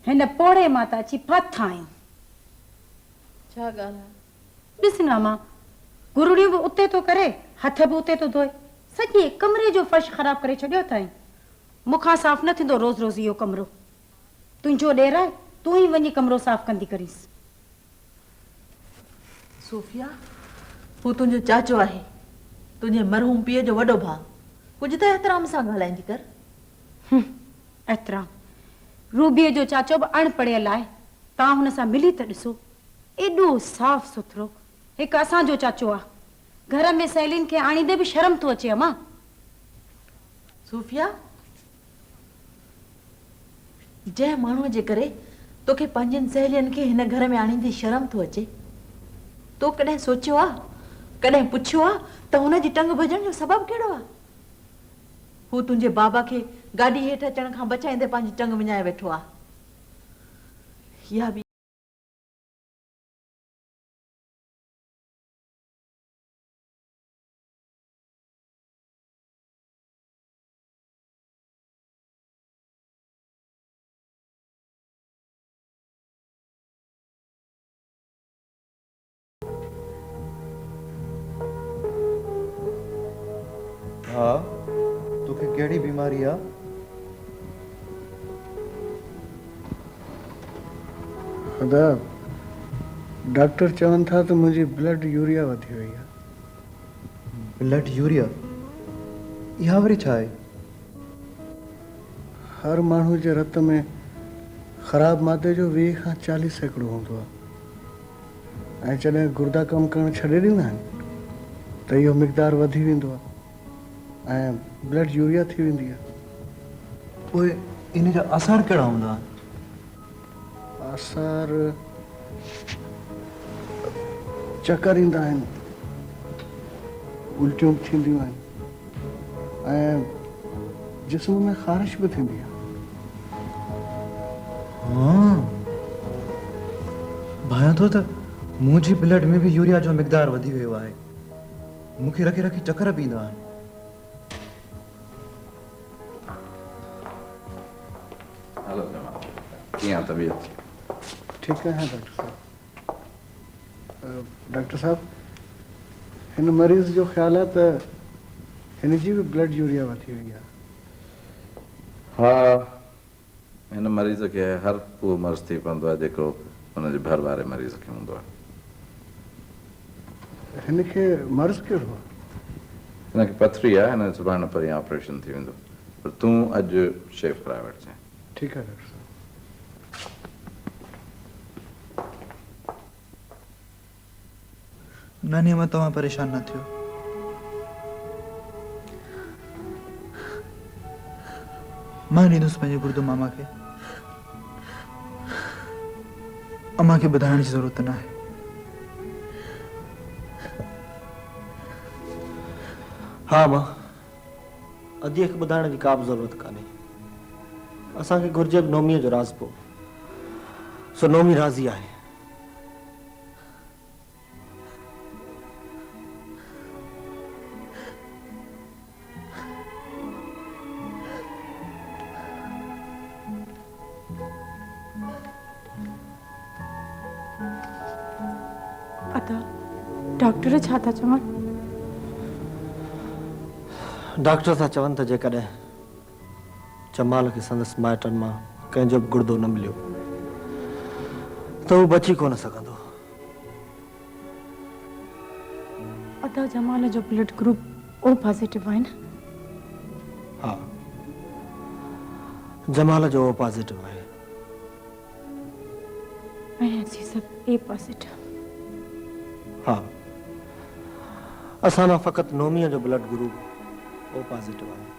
हिन पोड़े माता अची फथ आहियूं। छा ॻाल्हि आहे? ॾिस न मां, गुरुड़ियूं बि उते थो करे, हथ बि उते थो धोए, सॼे कमरे जो फर्श ख़राब करे छॾियो अथई। मूंखां साफ़ न थींदो रोज़ रोज़ इहो कमरो। तुंहिंजो ॾेर आहे, तूं ई वञी कमरो साफ़ कंदी करीस। सोफिया, हू तुंहिंजो चाचो आहे, तुंहिंजे मरहूम पीउ जो वॾो भाउ। कुझु त एतिराम सां ॻाल्हाईंदी कर। एतिराम? रूबीअ जो चाचो बि अणपढ़ियल आहे। तव्हां हुन सां मिली त ॾिसो, एॾो साफ़ सुथरो। हिकु असांजो चाचो आहे, घर में सहेलियुनि खे आणींदे बि शर्म थो अचे। अमां सोफिया, जंहिं माण्हूअ जे करे तोखे पंहिंजनि सहेलियुनि खे हिन घर में आणींदे शर्म थो अचे, तो कॾहिं सोचियो आहे, कॾहिं पुछियो आहे त हुनजी टंग भॼण जो सबबु कहिड़ो आहे? हू तुंहिंजे बाबा खे गाॾी हेठि अचण खां बचाईंदे पंहिंजी टंग विञाए वेठो आहे। इहा बि हाँ, तोखे कहिड़ी बीमारी आहे? खुदा, डॉक्टर चवनि था त मुंहिंजी ब्लड यूरिया वधी वई आहे। Blood urea? इहा वरी छा आहे? हर माण्हू जे रत में ख़राब मादे जो 20 खां 40 सैकड़ो हूंदो आहे, ऐं जॾहिं गुर्दा कमु करणु छॾे ॾींदा आहिनि त इहो मिक़दारु वधी वेंदो आहे ऐं ब्लड यूरिया थी वेंदी आहे। पोइ इन जा आसार कहिड़ा हूंदा? आसार चकर ईंदा आहिनि, उल्टियूं थींदियूं आहिनि ऐं जिस्म में ख़ारिश बि थींदी आहे। हाँ, भायां थो त मुंहिंजी ब्लड में बि यूरिया जो मिक़दारु वधी वियो आहे। मूंखे रखी रखी चकर बि ईंदा आहिनि। हेलो जमाल, कीअं आहे तबीअत? ठीकु आहे डॉक्टर साहब। डॉक्टर साहब, हिन मरीज़ जो ख़्यालु आहे त हिन जी बि ब्लड यूरिया वधी वई आहे। हा, हिन मरीज़ खे हर उहो मर्ज़ थी पवंदो आहे जेको हुनजे भर वारे मरीज़ खे हूंदो आहे। हिन खे मर्ज़ कहिड़ो आहे? हिनखे पथरी आहे, हिन सुभाणे परीहं ऑपरेशन थी वेंदो, पर तूं अॼु शेव कराए वठिजांइ। ठीकु आहे डॉक्टर साहब। नानी अम्मा, तव्हां परेशान न थियो। मां ॾींदुसि पंहिंजे गुर्दो मामा खे। अम्मा खे ॿुधाइण जी ज़रूरत न आहे। हा मां, अदीअ खे ॿुधाइण जी का बि ज़रूरत कान्हे। असांखे घुर्जे बि नोमीअ जो राज़ पियो, सो नोमी राज़ी आहे। अदा, डॉक्टर छा था चवनि? डॉक्टर था चवनि त जेकॾहिं जमाल खे संदसि माइटनि मां कंहिंजो बि गुर्दो न मिलियो त हू बची कोन सघंदो। अदा, जमाल जो ब्लड ग्रुप ओ पॉजिटिव आहे न? हा, जमाल जो ओ पॉजिटिव आहे ऐं असीं सभु ए पॉजिटिव। हा, असां फ़क़ति नोमीअ जो ब्लड ग्रुप ओ पॉजिटिव आहे।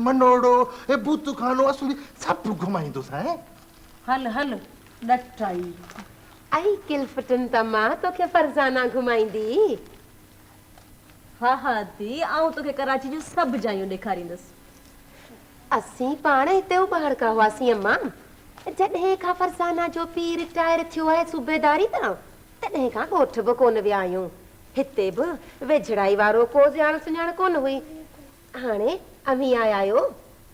मनोड़ो ए बूतू खानो असली सब घुमाईंदुसि हैं। हल हल डटाई आई किलफटन तमा तोखे फरजाना घुमाईंदी। हा हा दी आऊं तोखे कराची जूं सभु जायूं ॾेखारींदसि। असीं पाण हिते उॿाड़ का हुआसीं अम्मा, जॾहिं खां फरजाना जो पीउ रिटायर थियो आहे सूबेदारी तां, तॾहिं खां ॻोठ बि कोन विया आहियूं। हिते बि वेझड़ाई वारो को ॼाण सुञाण कोन हुई। हाणे अमी आया आहियो,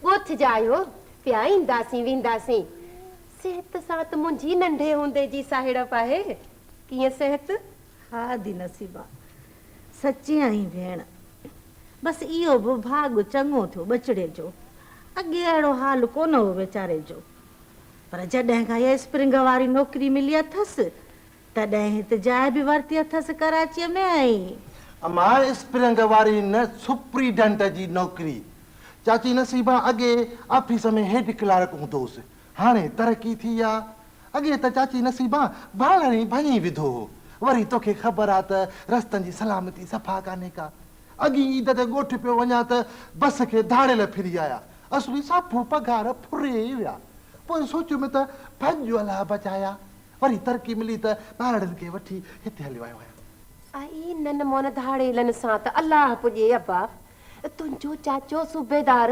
ॻोठ जा आहियो, पिया ईंदासीं वेंदासीं। सिहत सां त मुंहिंजी नंढे हूंदे जी साहिड़प आहे। कीअं सिहत? हा दी नसीबा, सची आई भेण। बसि इहो बि भाॻ चङो थियो बचड़े जो। अॻे अहिड़ो हाल कोन हो वीचारे जो। पर जॾहिं खां इहा स्प्रिंग वारी नौकिरी मिली अथसि, तॾहिं हिते जाइ बि वरिती अथसि कराचीअ में। आई अम्मा स्प्रिंग वारी न सुप्रीडेंट जी नौकरी। चाची नसीबा अॻे ऑफिस में हेड क्लार्क हूंदो हुउसि, हाणे तरक़ी थी आहे। अॻे त चाची नसीबा भालणी भञी विधो हो। वरी तोखे ख़बर आहे त रस्तनि जी सलामती सफ़ा कान्हे का। अॻी ईद ते ॻोठ पियो वञा त बस खे धाड़ियल फिरी आया। असली साफ़ो पघार फुरे विया। पोइ सोचियुमि त पंहिंजो अलाह बचाया। वरी तरक़ी मिली त ॿारनि खे वठी हिते हली वियो आहियां। आई नन मोन धाड़ेलनि सां त अलाह पुॼे अब्बा। तुंहिंजो चाचो सूबेदार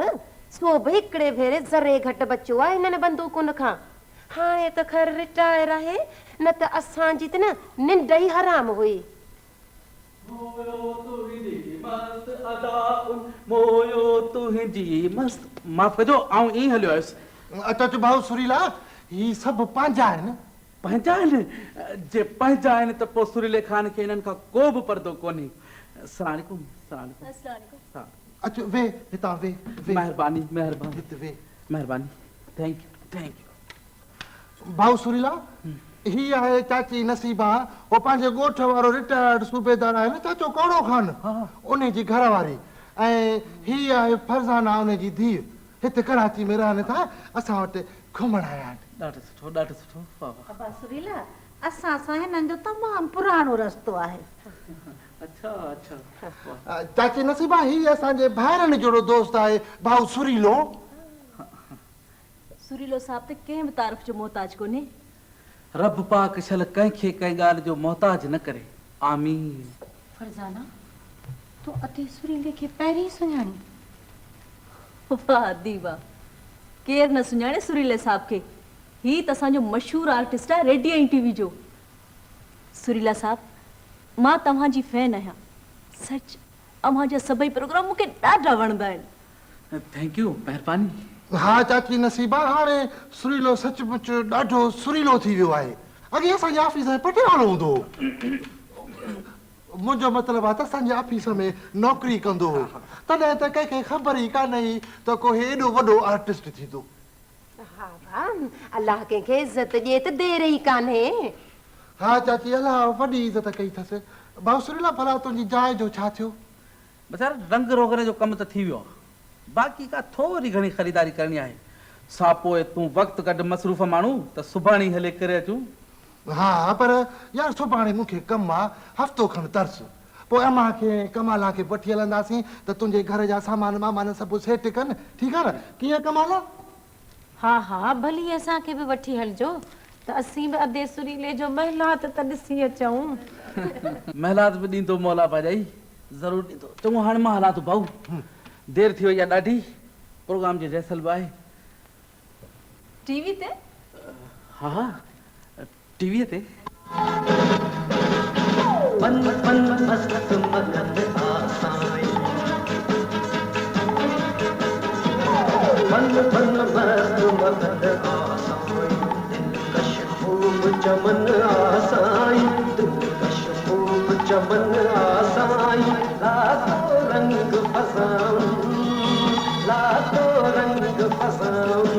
सो बि हिकिड़े भेरे ज़रे घटि बचियो आहे हिननि बंदूकुनि खां। हाणे त ख़ैर रिटायर आहे, न त असांजी त न निंड ई हराम हुई। माफ़ कजो, आऊं ई हलियो आयुसि। अचो भाऊ सुरीला, ही सभु पंहिंजा आहिनि। पंहिंजा आहिनि? जे पंहिंजा आहिनि त पोइ सुरीले खान खे हिननि खां को बि पर्दो कोन्हे। अस्सलाम वालेकुम। अचो वे हितां वे। महिरबानी महिरबानी हिते वे। महिरबानी, थैंक यू। भाऊ सुरीला, ही आहे चाची नसीबा, वो पंहिंजे ॻोठ वारो रिटायर्ड सूबेदार आहे न चाचो कौड़ो खान, उन जी घर वारी। ऐं ही आहे फरज़ाना उन जी धीउ। हिते कराची में रहनि था, असां वटि घुमण आया आहिनि। ॾाढो सुठो ॾाढो सुठो। अब्बा सुरीला, असां सां हिननि जो तमामु पुराणो रस्तो आहे। अच्छा अच्छा। चाची नसीबा, ही असांजे भाइरनि जहिड़ो दोस्त आहे भाऊ सुरीलो। सुरीलो साहब त कंहिं बि तारीफ़ जो मोहताज कोन्हे। रब पाक शल कंहिंखे कंहिं ॻाल्हि जो मोहताज न करे। आमीन। फरज़ाना, तूं अते सुरीले खे पहिरीं सुञाणी? वाह दीवा, केर न सुञाणे सुरीले साहब खे। ही त असांजो मशहूरु आर्टिस्ट आहे रेडियो ऐं टीवी जो। सुरीला साहब, मां तव्हांजी फैन आहियां। सच, अव्हांजा सभई प्रोग्राम मूंखे ॾाढा वणंदा आहिनि। थैंक यू, महिरबानी। हा चाची नसीबा, हाणे सुरीलो सचमुच ॾाढो सुरीलो थी वियो आहे। अॻे असांजे ऑफिस में पटियालो हूंदो हो। मुंहिंजो मतिलबु आहे त असांजे ऑफिस में नौकिरी कंदो हो। तॾहिं त कंहिंखे ख़बर ई कान हुई त को हेॾो वॾो आर्टिस्ट थींदो। हा भाउ, अलाह कंहिंखे इज़त ॾिए त देर ई कान्हे। हा चाची, अलाह वॾी इज़त कई अथसि। भाउ सुरीला, भला तुंहिंजी जाइ जो छा थियो? बेचारा रंग रोगन जो कमु त थी वियो आहे, बाक़ी का थोरी घणी ख़रीदारी करणी आहे। सापोइ तूं वक़्तु कढ मसरूफ़ माण्हू त सुभाणे हले करे अचूं। हा पर यार सुभाणे मूंखे कमु आहे, हफ़्तो खनि तरस। पोइ अम्मा खे कमाला खे वठी हलंदासीं त तुंहिंजे घर जा सामान वामान सभु सेट कनि, ठीकु आहे न? कीअं कमाला? हा हा, भली असांखे बि वठी हलिजो। त असीं बि अधे सुरीले जो महिलात त ॾिसी अचूं। महिलात बि ॾींदो मौला भाॼाई, ज़रूरु ॾींदो। चङो हाणे मां हलां थो भाऊ, देरि थी वई आहे ॾाढी, प्रोग्राम जी रिहर्सल बि आहे। टीवी ते? हा हा, टीवीअ ते। मन मन मस्त मगन आसाई, मन मन मस्त मगन आसाई, दिलकश खूब चमन आसाई, दिलकश खूब चमन आसाई, लाखों रंग फसाऊं, लाखों रंग फसाऊं,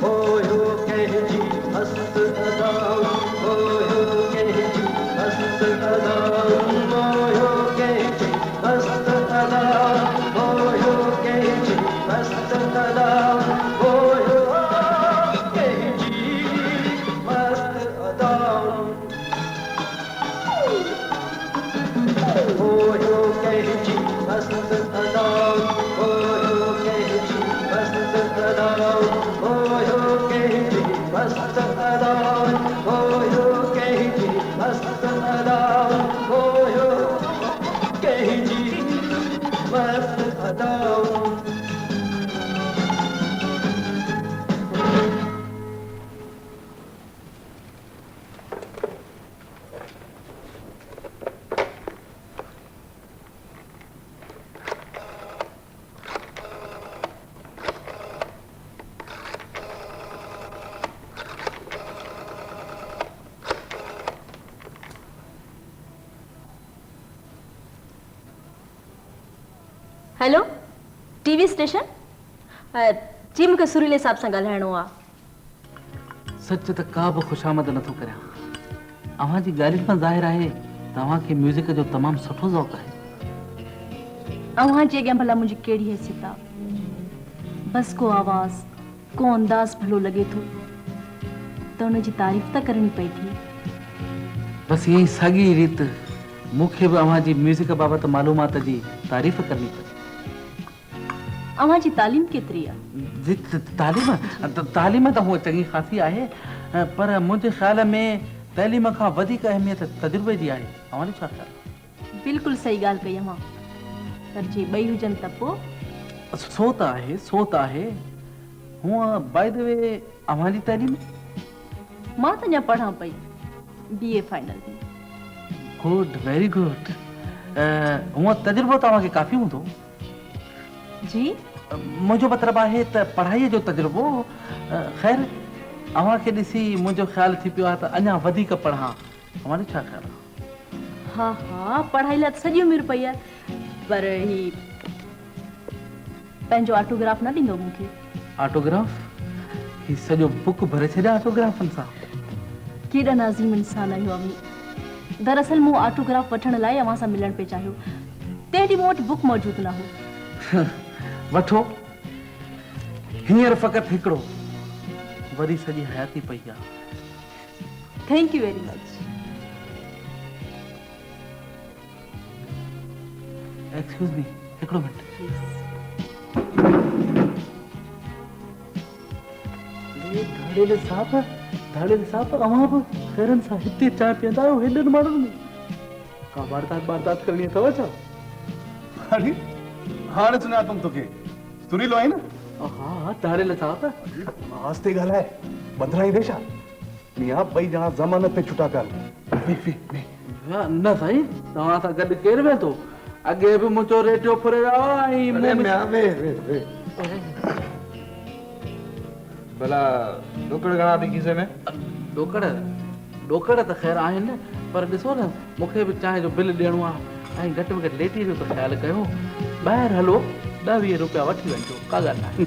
होयो कहजी मस्त अदाऊं, होयो कहजी मस्त अदाऊं, होयो कहजी मस्त अदाऊं, होयो कहजी मस्त अदाऊं, होयो कहजी मस्त अदाऊं, होयो कहजी मस्त अदाऊं, होयो कहजी मस्त अदाऊं, होयो कहजी मस्त अदाऊं, होयो कहजी मस्त अदाऊं, होयो कहजी मस्त अदाऊं। Hello, TV station? जी मूंखे सुरीले साहब सां ॻाल्हाइणो आहे। सच त का बि ख़ुशामद नथो करियां। अव्हां जी ॻाल्हियुनि मां ज़ाहिर आहे तव्हांखे म्यूज़िक जो तमामु सुठो ज़ौक़ आहे। अव्हां जे अॻियां भला मुंहिंजी कहिड़ी हैसियत आहे? बस को आवाज़, को अंदाज़ भलो लॻे थो त हुनजी तारीफ़ त करणी पई थी। बस यही साॻी रीति मूंखे बि अव्हां जी म्यूज़िक बाबति मालूमात जी तारीफ़ करणी पई। अव्हां जी तालीम केतिरी आहे? जी तालीम त हुअ चङी ख़ासी आहे, पर मुंहिंजे ख़्याल में तइलीम खां वधीक अहमियत तजुर्बे जी आहे। अव्हां जो छा ख़्यालु? बिल्कुलु सही ॻाल्हि कई अव्हां, पर जे ॿई हुजनि त पोइ सो त आहे। हूअं बाय द वे अव्हां जी तइलीम? मां त अञा पढ़ां पई, BA final. Good, very good. हूअं तजुर्बो तव्हांखे काफ़ी हूंदो? जी, मुंहिंजो मतिलबु आहे त पढ़ाईअ जो तजुर्बो। ख़ैर अव्हांखे ॾिसी मुंहिंजो ख़्यालु थी पियो आहे त अञा वधीक पढ़ां। अव्हां जो छा ख़्यालु आहे? हा हा, पढ़ाई लाइ सॼी उमिरि पई आहे, पर ही पंहिंजो ऑटोग्राफ न ॾींदो मूंखे। ऑटोग्राफ? ही सॼो बुक भरे छॾिया ऑटोग्राफनि सां? केॾा नाज़ीम इंसान आहियो अमी। दरअसल मूं ऑटोग्राफ वठण लाइ अव्हां सां मिलण पियो चाहियो, तंहिं ॾींहुं मूं वटि बुक मौजूदु न हो। वठो, हींअर फ़क़ति हिकिड़ो, वरी सॼी हयाती पई आहे। Thank U very much. Excuse me, हिकिड़ो मिनट। धाड़ेल साहब, अव्हां बि ख़ैरनि सां हिते चांहि पीअंदा आहियो हेॾनि माण्हुनि में? का वारदात करणी अथव छा? अरे हाणे सुञातमि तोखे, सुरीलो आहे न? हा, धाड़ेल साहब। आस्ते ॻाल्हाए, बदिरां ईंदे छा? मियां ॿई ॼणा ज़मानत ते छुटा पिया। न साईं, तव्हां सां गॾु केरु वेंदो? अॻे बि मुंहिंजो रेडियो फुरे भला ॾोकड़ घणा थी खीसे में? ॾोकड़ त ख़ैर आहिनि, पर ॾिसो न, मूंखे बि चांहि जो बिल ॾियणो आहे ऐं घटि में घटि लेटी जो त ख़्यालु कयो। ॿाहिरि हलो, 10-20 रुपया वठी वञिजो, का ॻाल्हि न आहे।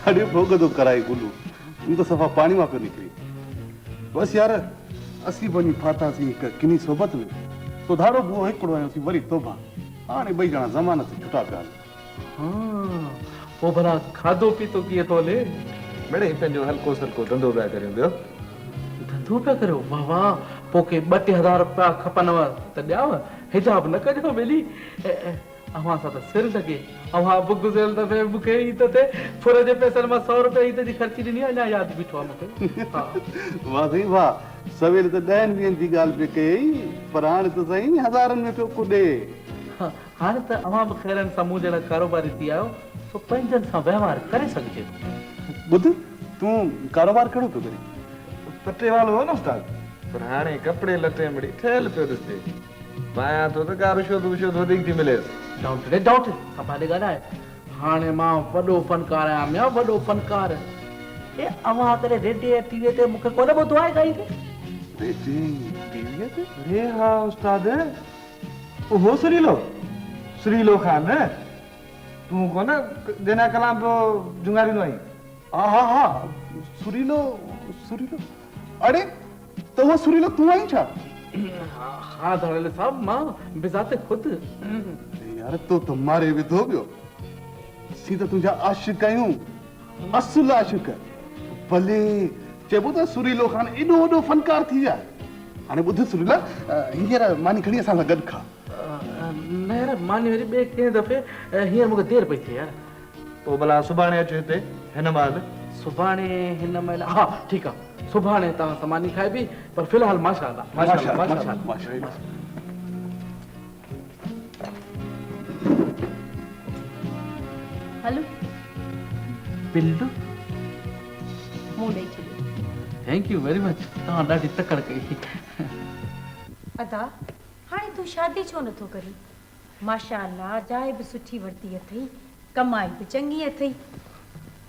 अड़े भोग तो कराए गुलू, तूं तो सफ़ा पानी मां पियो निकिरी। बस यार, असीं वञी फातासीं हिकु किनी सोबत में, सुधारो बुओ हिकिड़ो आयोसीं, वरी तोबा, हाणे ॿई ॼणा ज़मानत ते छुटा पिया। हाँ, पोइ भला खाधो पीतो कीअं थो हले? मिड़े पंहिंजो हल्को सल्को धंधो पिया करियो ॿियो। धंधो पिया करियो? वाह वाह, पोइ के 2-3 हज़ार रुपया खपनव त ॾियाव, हिजाब न कजो बेली। अवां सां त सिर लॻे अवां बि गुज़िरियल दफ़े मूंखे ई त थे फुर जे पैसनि मां 100 रुपया ई त जी ख़र्ची ॾिनी अञा यादि बीठो आहे मूंखे हा वाह साईं वाह सवेल त 10 वीहनि जी ॻाल्हि पे कई पर हाणे त साईं हज़ारनि में पियो कुॾे हाणे त अवां बि ख़ैरनि सां मूं जहिड़ा कारोबारी थी आहियो सो पंहिंजनि सां वहिंवार करे सघिजे ॿुध तूं कारोबार कहिड़ो पियो करीं पटे वालो हो न उस्ताद पर हाणे कपिड़े लटे में ठहियल पियो ॾिसे पायां थो त का रुशवत वधीक थी मिलेसि डाउट सफ़ा ॾे ॻाल्हाए हाणे मां वॾो फनकार आहियां मिया वॾो फनकार ए अवां कॾहिं रेडियो टीवीअ ते मूंखे कोन ॿुधो आहे काई टीवीअ ते अरे हा उस्ताद ओहो सुरीलो ख़ान तूं कोन देना कलाम पियो जुंगारींदो आहीं हा सुरीलो अरे तो वो सुरीलो तू आई छा हाँ धड़ेले साहब मां बिजाते खुद यार तो मारे विधो बियो सीधा तुझा आशिक आयूं असुल आशिक भले चेबो त सुरीलो खान एडो वडो फनकार थी जा हाने बुध सुरीला हींअर मानी खणी असां सां गॾु खा न यार मानी वरी ॿिए कंहिं दफ़े हींअर मूंखे देरि पई थिए यार पोइ भला सुभाणे अचो हिते हिन महिल सुभाणे हिन महिल हा ठीकु आहे सुभाणे तव्हां समानी खाए बि पर फ़िलहाल माशाअल्लाह हलो बिल्डू मूं ॾेई छॾियो थैंक यू वेरी मच तव्हां ॾाढी तकड़ कई अदा हाणे तूं शादी छो नथो करी माशाअल्लाह जाइ बि सुठी वरिती अथई कमाई बि चङी अथई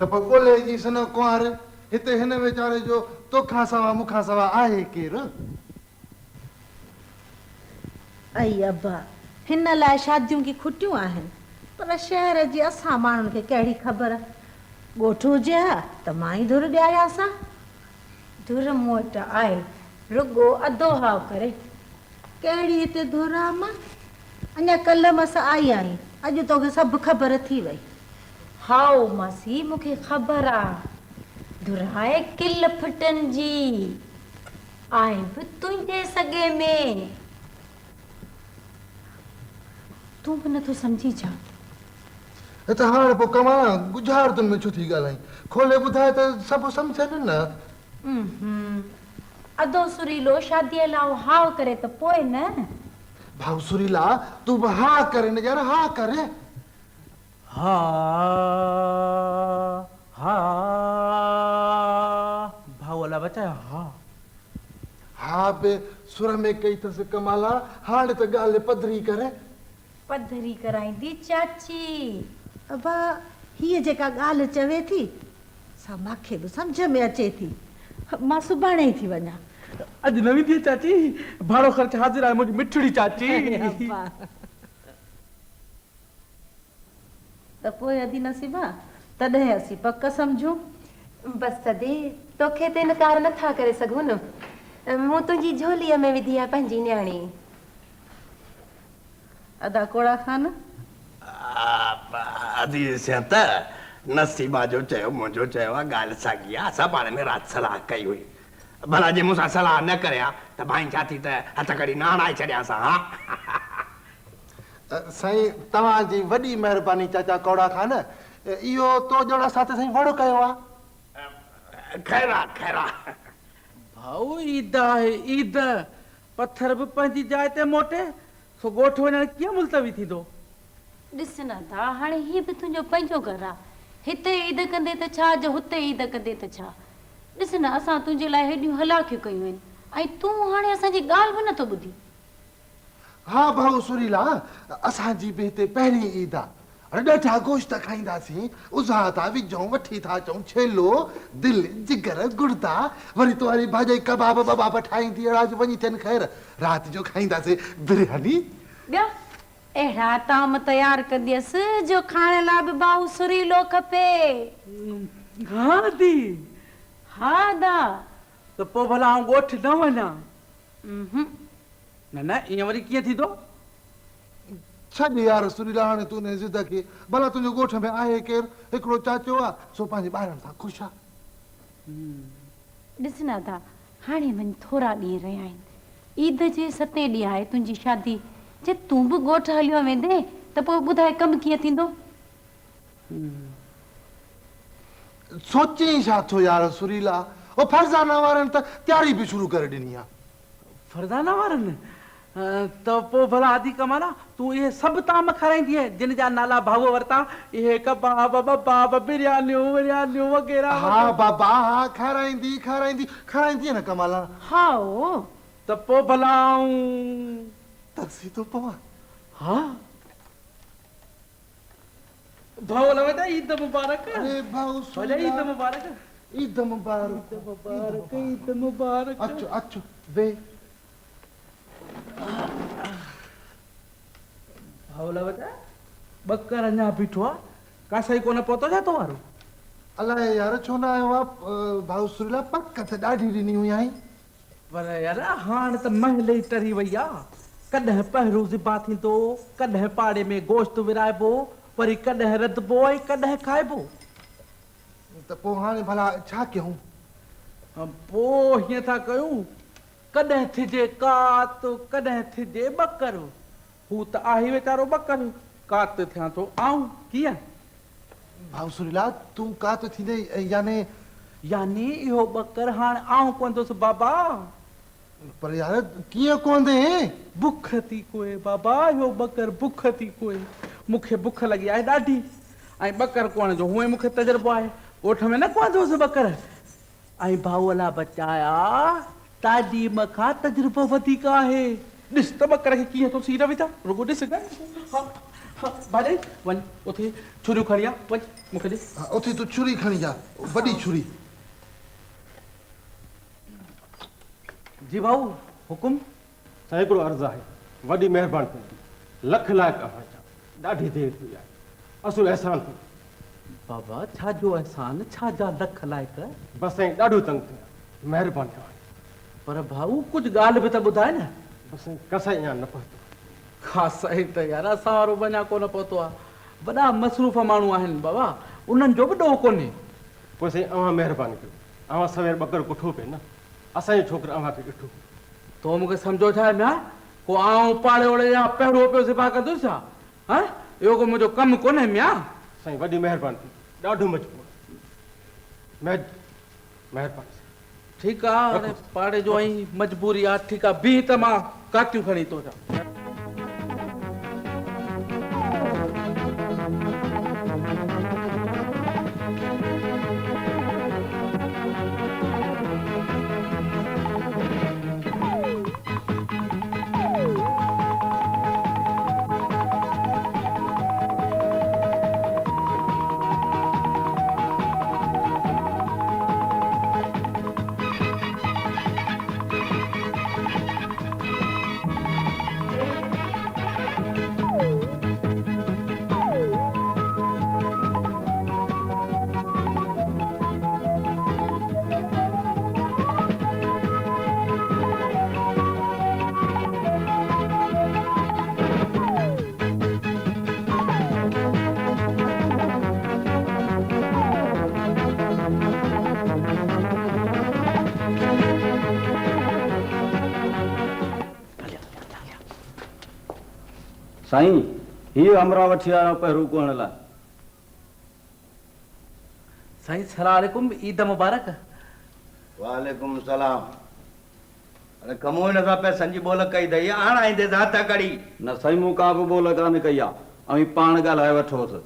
त पोइ ॻोल्हे जी सन कुंवार हिते हिन वीचारे जो तोखां सवा मूंखां सवा आहे केरु अई अब्बा हिन लाइ शादियूं की खुटियूं आहिनि पर शहर जी असां माण्हुनि खे कहिड़ी ख़बर ॻोठ हुजे हा त मां ई धुर ॾियारियासां धुर मूं वटि आहे रुगो अधो हाव करे कहिड़ी हिते धुर आहे मां अञा कल्ह मस आई आहीं अॼु तोखे सभु ख़बर थी वई हाओ मासी मूंखे ख़बर आहे धुर आहे किल फटनि जी आहे बि तुंहिंजे सॻे में तूं बि नथो सम्झी छा त हाणे पोइ कमां गुज़ारतुनि में छो थी ॻाल्हाई खोले ॿुधाए त सभु सम्झनि न अधो सुरीलो शादीअ लाइ हाव करे त पोइ न भाऊ सुरीला तूं बि हा करे न यार हा करे हा हा भाऊ अला बचाया हा हा बे सुर में कई अथसि कमाला हाणे त ॻाल्हि पधरी करे पधरी कराईंदी चाची अबा हीअ जेका ॻाल्हि चवे थी सा मूंखे बि सम्झ में अचे थी मां सुभाणे ई थी वञा अॼु नवी थी चाची भाड़ो ख़र्च हाज़िर आहे मुंहिंजी मिठड़ी चाची त पोइ अदी नसीबा तॾहिं असीं पक सम्झूं बसि सदी तोखे त इनकार नथा करे सघूं न मूं तुंहिंजी झोलीअ में विधी आहे पंहिंजी न्याणी अदा कोड़ा खान त नसीबा जो चयो मुंहिंजो चयो आहे ॻाल्हि साॻी आहे असां पाण में राति सलाह कई हुई भला जे मूंसां सलाह न करिया त भाई छा थी त हथ कड़ी न हणाए छॾियां हा साईं तव्हांजी वॾी महिरबानी चाचा कौड़ा खान इहो तो जहिड़ा साथ साईं वड़ो कयो आहे खैरा भाऊ ईद आहे ईद पत्थर बि पंहिंजी जाइ ते मोटे सो ॻोठ वञण कीअं मुलतवी थींदो ॾिस न था हाणे हीअ बि तुंहिंजो पंहिंजो घर आहे हिते ईद कंदे त छा जो हुते ईद कंदे त छा ॾिस न असां तुंहिंजे लाइ हेॾियूं हलाकियूं कयूं आहिनि ऐं तूं हाणे असांजी ॻाल्हि बि नथो ॿुधी हा भाऊ सुरीला असांजी बि हिते पहिरीं ईद आहे ॾाढा गोश्त खाईंदासीं उज़ा था विझूं वठी था अचूं छेलो दिलि जिगर गुर्दा वरी तो वरी भाॼी कबाब वबाब ठाहींदी अॼु वञी थियनि ख़ैर राति जो खाईंदासीं बिरयानी ॿिया अहिड़ा ताम तयारु कंदीअसि जो खाइण लाइ बि भाऊ सुरीलो खपे हा दी हा दा त पोइ भला आउं ॻोठ न वञा न ईअं वरी कीअं थींदो छॾ यार सुरीला हाणे तूं ने ज़िद खे भला तुंहिंजे ॻोठ में आहे केरु हिकिड़ो चाचो आहे सो पंहिंजे ॿारनि सां ख़ुशि आहे ॾिस न था हाणे वञी थोरा ॾींहं रहिया आहिनि ईद जे 7 ॾींहं आहे तुंहिंजी शादी जे तूं बि ॻोठ हलियो वेंदे त पोइ ॿुधाए कमु कीअं थींदो? सोचे छा थो यार सुरीला? ओ फरज़ाना वारनि त तयारी बि शुरू करे ॾिनी आहे। फरज़ाना वारनि त पोइ भला आदि कमाना तूं इहे सभु ताम खाराईंदी आहे जिन जा नाला भाऊ वरिता, इहे कबाब बबाब बिरयानियूं विरयानियूं वग़ैरह। हा बाबा हा, खाराईंदी खाराईंदी खाराईंदी आहे न कमाला। हा ओ त पोइ भला तरसी थो पवां। हा भाऊ लवंदा ईद मुबारक। अरे भाऊ भले ईद मुबारक। ईद मुबारक। ईद मुबारक। ईद मुबारक। अचो अचो वे। भाऊ लवंदा बकर अञा बीठो आहे, का सही कोन पहुतो छा तो वारो? अलाए यार छो न आयो आहे भाऊ सुरीला? पक त ॾाढी ॾिनी हुई आई। पर यार हाणे त महल ई टरी वई आहे। कॾहिं पहिरियों ज़िबा थींदो, कॾहिं पाड़े में गोश्त विराइबो, वरी कॾहिं रधबो ऐं कॾहिं खाइबो। त पोइ हाणे भला छा कयूं? पोइ हीअं था कयूं, कॾहिं थिजे कात कॾहिं थिजे बकर। हू त आहे वीचारो बकर, कात थियां थो आऊं कीअं? भाऊ सुरीला तूं कात थींदे यानी इहो बकर हाणे आऊं कोंदुसि बाबा। पर यार कीअं कोंदे? बुख थी कोए बाबा, इहो बकर बुख थी कोए। मूंखे बुख लॻी आहे ॾाढी, ऐं बकर कोण जो हूअं मूंखे तजुर्बो आहे। ॻोठ में न कोंदोसि बकर, ऐं भाऊ अला बचाया तालीम खां तजुर्बो वधीक आहे। ॾिस त बकर खे कीअं थो सीर विझां, रुगो ॾिस। भाॼी वञ उते छुरियूं खणी आ, वञ मूंखे ॾिस। उते तूं छुरी खणी जा, वॾी छुरी। जी भाऊ हुकुम। साईं हिकिड़ो अर्ज़ु आहे, वॾी महिरबानी कंदी, लख लाइक़ आहे। ॾाढी देरि थी आहे, असुल अहसान थी। बाबा छा जो अहसान, छा जा लख लाइक़? बसि साईं ॾाढो तंग थियो, महिरबानी तव्हां। पर भाऊ कुझु ॻाल्हि बि त ॿुधाए न। बसि कसाई अञा न पहुतो। ख़ासि साईं त यार असां वारो बि अञा कोन पहुतो आहे। वॾा मसरूफ़ माण्हू आहिनि बाबा, उन्हनि जो बि ॾोह कोन्हे। पोइ साईं अव्हां महिरबानी कयो, अव्हां सवेर बकर कुठो पिए न, असांजो छोकिरो अव्हां खे ॾिठो। तो मूंखे सम्झो छा आहे म्या, को आऊं पाड़े ओड़े या पहिरियों पियो ज़िबा कंदुसि छा? हा इहो को मुंहिंजो कमु कोन्हे म्या। साईं वॾी महिरबानी थी, ॾाढो मजबूर। महिरबानी। ठीकु आहे, हाणे पाड़े जो आई मजबूरी आहे। ठीकु आहे, बीह त मां काटियूं खणी थो अचां। साईं हीअ अमरावती वारो पहिरियों कोण लाइ। साईं सलाम अलैकुम, ईद मुबारक। वालेकुम सलाम। अरे कमो न था पे संजी बोल कई दई हाण आईंदे जाता कड़ी। न साईं मूं का बि बोल कान कई आहे, ऐं पाण ॻाल्हाए वठोसि।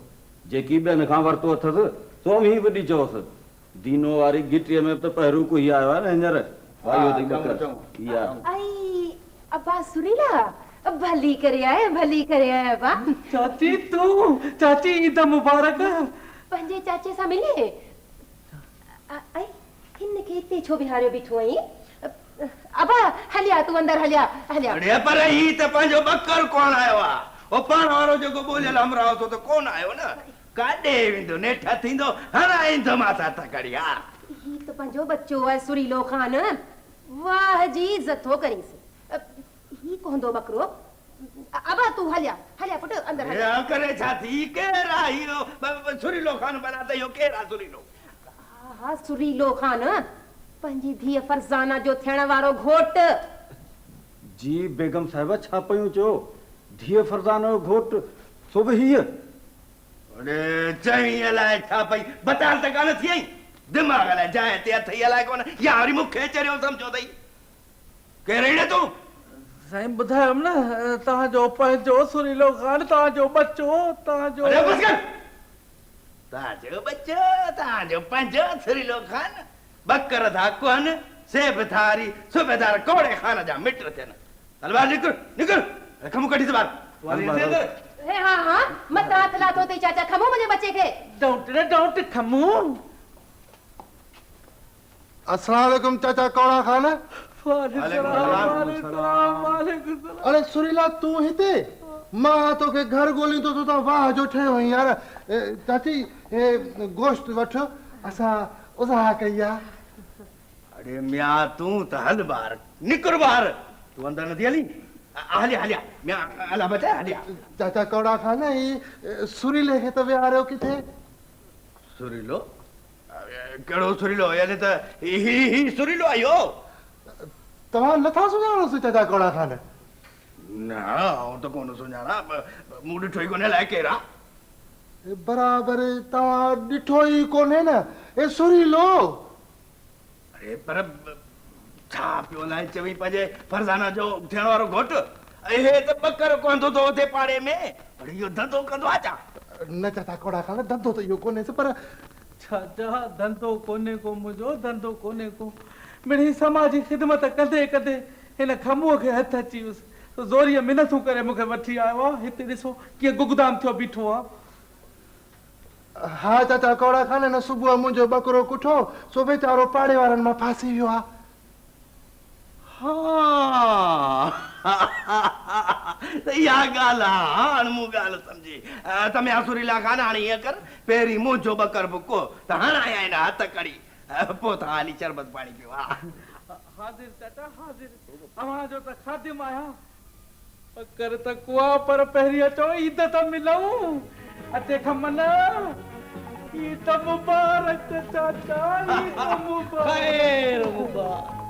जेकी ॿियनि खां वरितो अथसि तो ही बि ॾिजोसि। दीनो वारी गिटीअ में त पहिरियों कोई आयो आहे न हींअर। अब्बा सुरीला भली करे आया अब्बा। चाची तू चाची ईद मुबारक। पंहिंजे चाचे सां मिले ऐं हिन खे हिते छो बिहारियो बीठो आई? अब्बा हलिया तूं अंदर हलिया। अरे पर ही त पंहिंजो बकर कोन आयो आहे, ओ पाण वारो जेको बोलियल अमरावतो त कोन आयो न। काॾे वेंदो नेठा थींदो हाणे ईंदो माता त कड़ी। हा ही त पंहिंजो बच्चो आहे सुरीलो ख़ान, वाह जी इज़त थो करीस। ही कोंदो बकरो। अबा तू हलिया पुट अंदर हलिया। या करे छा थी केरा हियो सुरीलो ख़ान बनाते हो केरा सुरीलो? हा सुरीलो ख़ान पंहिंजी धीअ फरज़ाना जो थियण वारो घोट। जी बेगम साहिबा छा पयूं चयो? धीअ फरज़ाना जो घोट सो बि हीअ अरे चई अलाए छा पई बताल त कान थी आई दिमाग़ अलाए जाइ ते अथई अलाए कोन या वरी मूंखे चरियो सम्झो अथई केरु अहिड़े तूं साईं ॿुधायोमि न तव्हांजो पंहिंजो सुरीलो ख़ान तव्हांजो बच्चो तव्हांजो अरे बस कर तव्हांजो बच्चो तव्हांजो पंहिंजो सुरीलो ख़ान बकर था कोन सेब थारी सूबेदार कोड़े ख़ान जा मिट थियनि हल ॿाहिरि निकिर निकिर खमू कढी त ॿाहिरि हाँ हाँ मत हाथ लाथो ते चाचा खमो मुझे बच्चे के डोंट खमू अस्सलाम वालेकुम चाचा कौड़ा खान अरे सुरीला तू हिते मां तोखे घर ॻोल्हींदो तो त वाह जो ठहियो आहीं यार चाची हे गोश्त वठ असां उज़ाह कई आहे अरे मियां तूं त हल ॿाहिरि निकिर ॿाहिरि तूं अंदरि नथी हली हलिया हलिया मियां अला बचा हलिया चाचा कौड़ा खान ही सुरीले खे त विहारियो किथे सुरीलो कहिड़ो सुरीलो यानी त ही सुरीलो आयो तव्हां नथा सुञाणोसि चाचा कौड़ा खान न आउं त कोन सुञाणा मूं ॾिठो ई कोन्हे अलाए केरु आहे बराबरि तव्हां ॾिठो ई कोन्हे न ए सुरीलो अरे पर छा पियो अलाए चवी पंहिंजे फरज़ाना जो थियण वारो घोटु हे त बकर कोंदो थो उते पाड़े में पर इहो धंधो कंदो आहे छा न चाचा कौड़ा खान धंधो त इहो कोन्हे पर चाचा धंधो कोन्हे को मुंहिंजो धंधो कोन्हे को मिड़ी समाजी ख़िदमत कंदे कंदे हिन खमूअ खे हथ अची वियुसि ज़ोरीअ मिनतूं करे मूंखे वठी आयो आहे हिते ॾिसो कीअं गुगदाम थियो बीठो आहे हा चाचा कौड़ा खान न सुबुह मुंहिंजो बकरो कुठो सो वीचारो पाड़े वारनि मां फासी वियो आहे इहा ॻाल्हि आहे हाणे मूं ॻाल्हि सम्झी त मैं सुरीला खान हाणे ईअं कर पहिरीं मुंहिंजो बकर बुको त हाणे आया आहिनि हथ कड़ी पोइ तव्हां हली शरबत पाणी पियो हाज़िर चाचा हाज़िर तव्हांजो त ख़ादिम आहियां बकर त कुआ पर पहिरीं अचो ईद त मिलूं अचे खमन ईद मुबारक चाचा ईद मुबारक